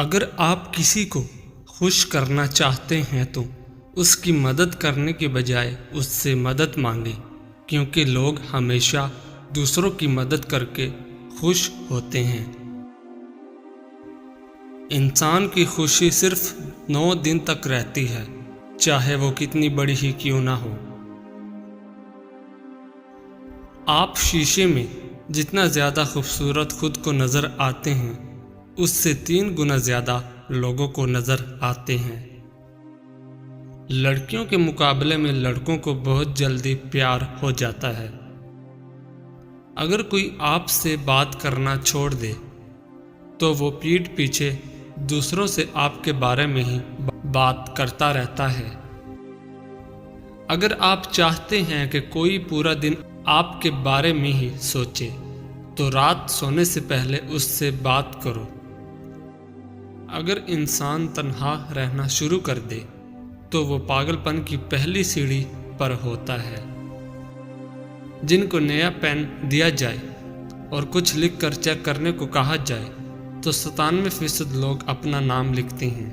اگر آپ کسی کو خوش کرنا چاہتے ہیں تو اس کی مدد کرنے کے بجائے اس سے مدد مانگیں، کیونکہ لوگ ہمیشہ دوسروں کی مدد کر کے خوش ہوتے ہیں۔ انسان کی خوشی صرف 9 دن تک رہتی ہے، چاہے وہ کتنی بڑی ہی کیوں نہ ہو۔ آپ شیشے میں جتنا زیادہ خوبصورت خود کو نظر آتے ہیں، اس سے 3 گنا زیادہ لوگوں کو نظر آتے ہیں۔ لڑکیوں کے مقابلے میں لڑکوں کو بہت جلدی پیار ہو جاتا ہے۔ اگر کوئی آپ سے بات کرنا چھوڑ دے تو وہ پیٹھ پیچھے دوسروں سے آپ کے بارے میں ہی بات کرتا رہتا ہے۔ اگر آپ چاہتے ہیں کہ کوئی پورا دن آپ کے بارے میں ہی سوچے تو رات سونے سے پہلے اس سے بات کرو۔ اگر انسان تنہا رہنا شروع کر دے تو وہ پاگل پن کی پہلی سیڑھی پر ہوتا ہے۔ جن کو نیا پین دیا جائے اور کچھ لکھ کر چیک کرنے کو کہا جائے تو 97% لوگ اپنا نام لکھتے ہیں۔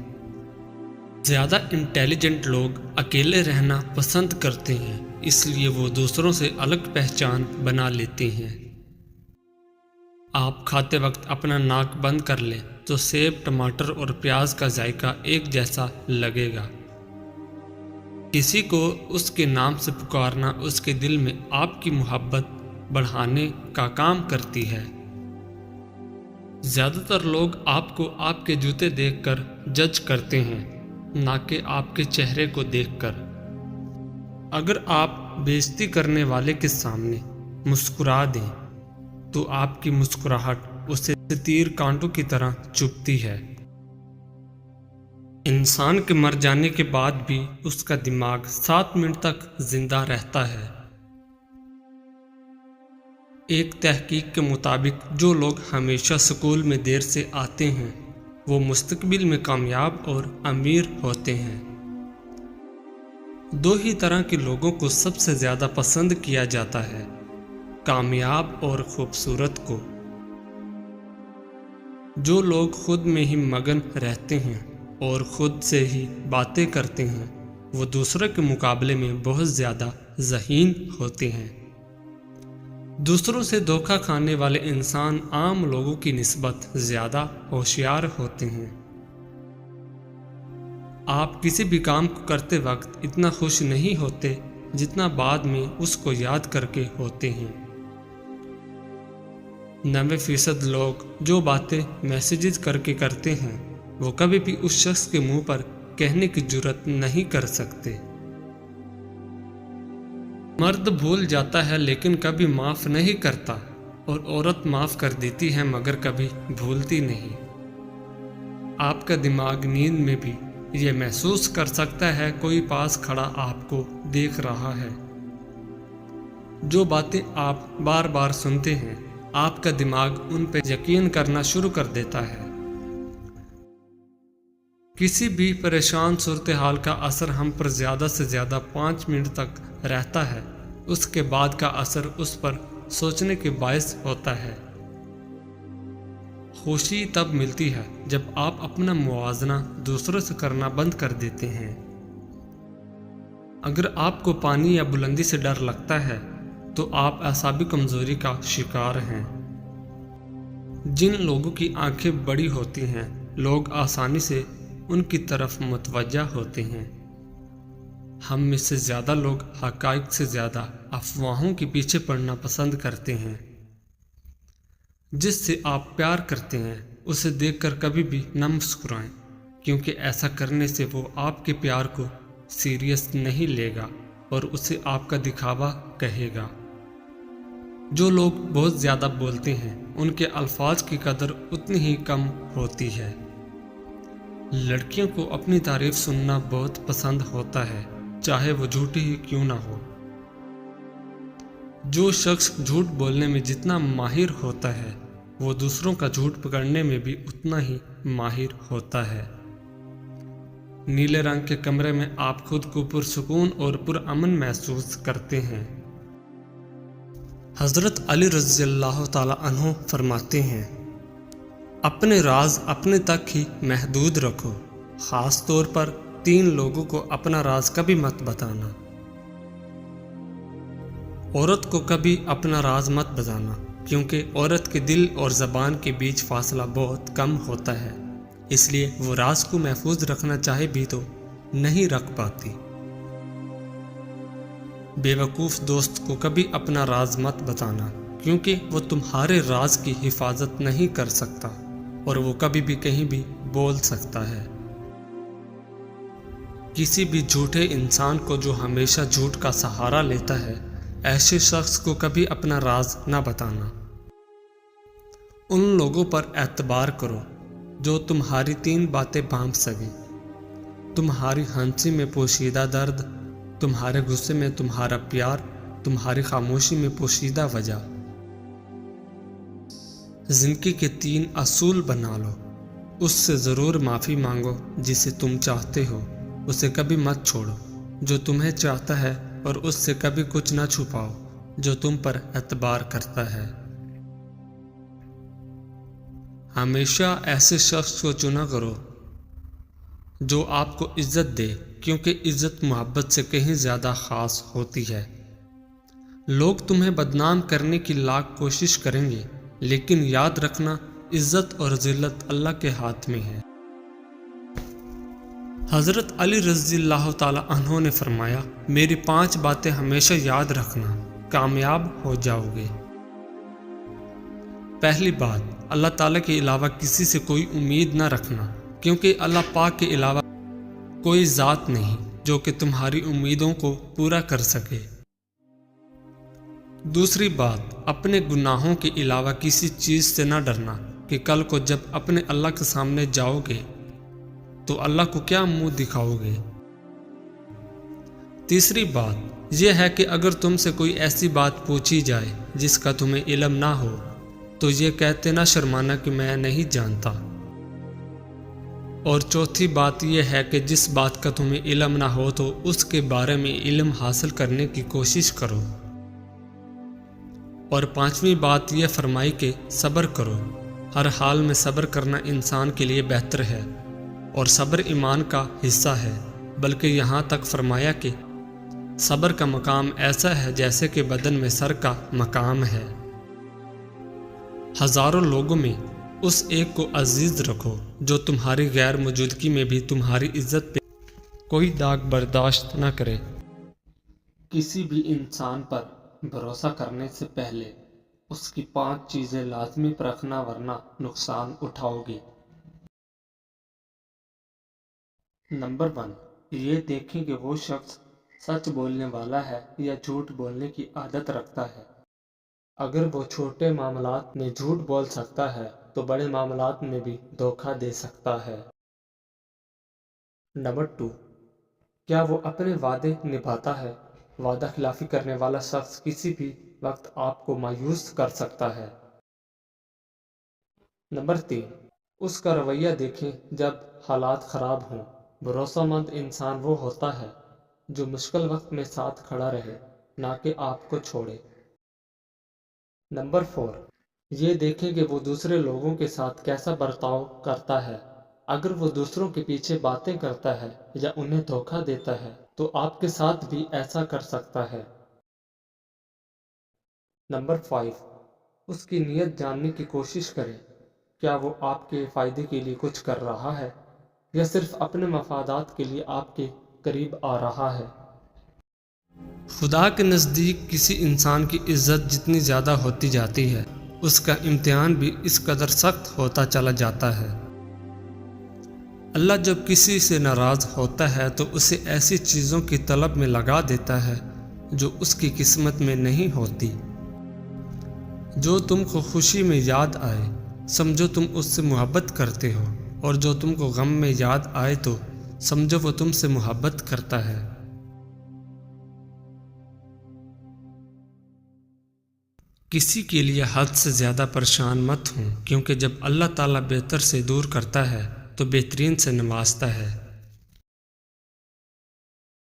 زیادہ انٹیلیجنٹ لوگ اکیلے رہنا پسند کرتے ہیں، اس لیے وہ دوسروں سے الگ پہچان بنا لیتے ہیں۔ آپ کھاتے وقت اپنا ناک بند کر لیں تو سیب، ٹماٹر اور پیاز کا ذائقہ ایک جیسا لگے گا۔ کسی کو اس کے نام سے پکارنا اس کے دل میں آپ کی محبت بڑھانے کا کام کرتی ہے۔ زیادہ تر لوگ آپ کو آپ کے جوتے دیکھ کر جج کرتے ہیں، نہ کہ آپ کے چہرے کو دیکھ کر۔ اگر آپ بےعزتی کرنے والے کے سامنے مسکرا دیں تو آپ کی مسکراہٹ اسے تیر کانٹوں کی طرح چبھتی ہے۔ انسان کے مر جانے کے بعد بھی اس کا دماغ 7 منٹ تک زندہ رہتا ہے۔ ایک تحقیق کے مطابق جو لوگ ہمیشہ اسکول میں دیر سے آتے ہیں وہ مستقبل میں کامیاب اور امیر ہوتے ہیں۔ 2 ہی طرح کے لوگوں کو سب سے زیادہ پسند کیا جاتا ہے، کامیاب اور خوبصورت کو۔ جو لوگ خود میں ہی مگن رہتے ہیں اور خود سے ہی باتیں کرتے ہیں وہ دوسروں کے مقابلے میں بہت زیادہ ذہین ہوتے ہیں۔ دوسروں سے دھوکہ کھانے والے انسان عام لوگوں کی نسبت زیادہ ہوشیار ہوتے ہیں۔ آپ کسی بھی کام کو کرتے وقت اتنا خوش نہیں ہوتے جتنا بعد میں اس کو یاد کر کے ہوتے ہیں۔ 90% لوگ جو باتیں میسیجز کر کے کرتے ہیں وہ کبھی بھی اس شخص کے منہ پر کہنے کی جرات نہیں کر سکتے۔ مرد بھول جاتا ہے لیکن کبھی معاف نہیں کرتا، اور عورت معاف کر دیتی ہے مگر کبھی بھولتی نہیں۔ آپ کا دماغ نیند میں بھی یہ محسوس کر سکتا ہے کوئی پاس کھڑا آپ کو دیکھ رہا ہے۔ جو باتیں آپ بار بار سنتے ہیں آپ کا دماغ ان پہ یقین کرنا شروع کر دیتا ہے۔ کسی بھی پریشان صورتحال کا اثر ہم پر زیادہ سے زیادہ 5 منٹ تک رہتا ہے، اس کے بعد کا اثر اس پر سوچنے کے باعث ہوتا ہے۔ خوشی تب ملتی ہے جب آپ اپنا موازنہ دوسروں سے کرنا بند کر دیتے ہیں۔ اگر آپ کو پانی یا بلندی سے ڈر لگتا ہے تو آپ اعصابی کمزوری کا شکار ہیں۔ جن لوگوں کی آنکھیں بڑی ہوتی ہیں لوگ آسانی سے ان کی طرف متوجہ ہوتے ہیں۔ ہم میں سے زیادہ لوگ حقائق سے زیادہ افواہوں کے پیچھے پڑنا پسند کرتے ہیں۔ جس سے آپ پیار کرتے ہیں اسے دیکھ کر کبھی بھی نہ مسکرائیں، کیونکہ ایسا کرنے سے وہ آپ کے پیار کو سیریس نہیں لے گا اور اسے آپ کا دکھاوا کہے گا۔ جو لوگ بہت زیادہ بولتے ہیں ان کے الفاظ کی قدر اتنی ہی کم ہوتی ہے۔ لڑکیوں کو اپنی تعریف سننا بہت پسند ہوتا ہے، چاہے وہ جھوٹی ہی کیوں نہ ہو۔ جو شخص جھوٹ بولنے میں جتنا ماہر ہوتا ہے وہ دوسروں کا جھوٹ پکڑنے میں بھی اتنا ہی ماہر ہوتا ہے۔ نیلے رنگ کے کمرے میں آپ خود کو پرسکون اور پرامن محسوس کرتے ہیں۔ حضرت علی رضی اللہ تعالی عنہ فرماتے ہیں، اپنے راز اپنے تک ہی محدود رکھو، خاص طور پر 3 لوگوں کو اپنا راز کبھی مت بتانا۔ عورت کو کبھی اپنا راز مت بتانا، کیونکہ عورت کے دل اور زبان کے بیچ فاصلہ بہت کم ہوتا ہے، اس لیے وہ راز کو محفوظ رکھنا چاہے بھی تو نہیں رکھ پاتی۔ بے وقوف دوست کو کبھی اپنا راز مت بتانا، کیونکہ وہ تمہارے راز کی حفاظت نہیں کر سکتا اور وہ کبھی بھی کہیں بھی بول سکتا ہے۔ کسی بھی جھوٹے انسان کو جو ہمیشہ جھوٹ کا سہارا لیتا ہے، ایسے شخص کو کبھی اپنا راز نہ بتانا۔ ان لوگوں پر اعتبار کرو جو تمہاری 3 باتیں بانپ سکیں: تمہاری ہنسی میں پوشیدہ درد، تمہارے غصے میں تمہارا پیار، تمہاری خاموشی میں پوشیدہ وجہ۔ زندگی کے 3 اصول بنا لو۔ اس سے ضرور معافی مانگو جسے تم چاہتے ہو، اسے کبھی مت چھوڑو جو تمہیں چاہتا ہے، اور اس سے کبھی کچھ نہ چھپاؤ جو تم پر اعتبار کرتا ہے۔ ہمیشہ ایسے شخص کو چنا کرو جو آپ کو عزت دے، کیونکہ عزت محبت سے کہیں زیادہ خاص ہوتی ہے۔ لوگ تمہیں بدنام کرنے کی لاکھ کوشش کریں گے، لیکن یاد رکھنا عزت اور ذلت اللہ کے ہاتھ میں ہے۔ حضرت علی رضی اللہ تعالی عنہ نے فرمایا، میری 5 باتیں ہمیشہ یاد رکھنا، کامیاب ہو جاؤ گے۔ پہلی بات، اللہ تعالیٰ کے علاوہ کسی سے کوئی امید نہ رکھنا، کیونکہ اللہ پاک کے علاوہ کوئی ذات نہیں جو کہ تمہاری امیدوں کو پورا کر سکے۔ دوسری بات، اپنے گناہوں کے علاوہ کسی چیز سے نہ ڈرنا کہ کل کو جب اپنے اللہ کے سامنے جاؤ گے تو اللہ کو کیا منہ دکھاؤ گے۔ تیسری بات یہ ہے کہ اگر تم سے کوئی ایسی بات پوچھی جائے جس کا تمہیں علم نہ ہو تو یہ کہتے نہ شرمانا کہ میں نہیں جانتا۔ اور چوتھی بات یہ ہے کہ جس بات کا تمہیں علم نہ ہو تو اس کے بارے میں علم حاصل کرنے کی کوشش کرو۔ اور 5ویں بات یہ فرمائی کہ صبر کرو، ہر حال میں صبر کرنا انسان کے لیے بہتر ہے، اور صبر ایمان کا حصہ ہے، بلکہ یہاں تک فرمایا کہ صبر کا مقام ایسا ہے جیسے کہ بدن میں سر کا مقام ہے۔ ہزاروں لوگوں میں اس ایک کو عزیز رکھو جو تمہاری غیر موجودگی میں بھی تمہاری عزت پہ کوئی داغ برداشت نہ کرے۔ کسی بھی انسان پر بھروسہ کرنے سے پہلے اس کی 5 چیزیں لازمی پرکھنا، ورنہ نقصان اٹھاؤ گے۔ نمبر 1، یہ دیکھیں کہ وہ شخص سچ بولنے والا ہے یا جھوٹ بولنے کی عادت رکھتا ہے۔ اگر وہ چھوٹے معاملات میں جھوٹ بول سکتا ہے تو بڑے معاملات میں بھی دھوکہ دے سکتا ہے۔ نمبر 2، کیا وہ اپنے وعدے نبھاتا ہے؟ وعدہ خلافی کرنے والا شخص کسی بھی وقت آپ کو مایوس کر سکتا ہے۔ نمبر 3، اس کا رویہ دیکھیں جب حالات خراب ہوں۔ بھروسہ مند انسان وہ ہوتا ہے جو مشکل وقت میں ساتھ کھڑا رہے، نہ کہ آپ کو چھوڑے۔ نمبر 4، یہ دیکھیں کہ وہ دوسرے لوگوں کے ساتھ کیسا برتاؤ کرتا ہے۔ اگر وہ دوسروں کے پیچھے باتیں کرتا ہے یا انہیں دھوکہ دیتا ہے تو آپ کے ساتھ بھی ایسا کر سکتا ہے۔ نمبر 5، اس کی نیت جاننے کی کوشش کریں۔ کیا وہ آپ کے فائدے کے لیے کچھ کر رہا ہے یا صرف اپنے مفادات کے لیے آپ کے قریب آ رہا ہے؟ خدا کے نزدیک کسی انسان کی عزت جتنی زیادہ ہوتی جاتی ہے، اس کا امتحان بھی اس قدر سخت ہوتا چلا جاتا ہے۔ اللہ جب کسی سے ناراض ہوتا ہے تو اسے ایسی چیزوں کی طلب میں لگا دیتا ہے جو اس کی قسمت میں نہیں ہوتی۔ جو تم کو خوشی میں یاد آئے سمجھو تم اس سے محبت کرتے ہو، اور جو تم کو غم میں یاد آئے تو سمجھو وہ تم سے محبت کرتا ہے۔ کسی کے لیے حد سے زیادہ پریشان مت ہوں، کیونکہ جب اللہ تعالیٰ بہتر سے دور کرتا ہے تو بہترین سے نوازتا ہے۔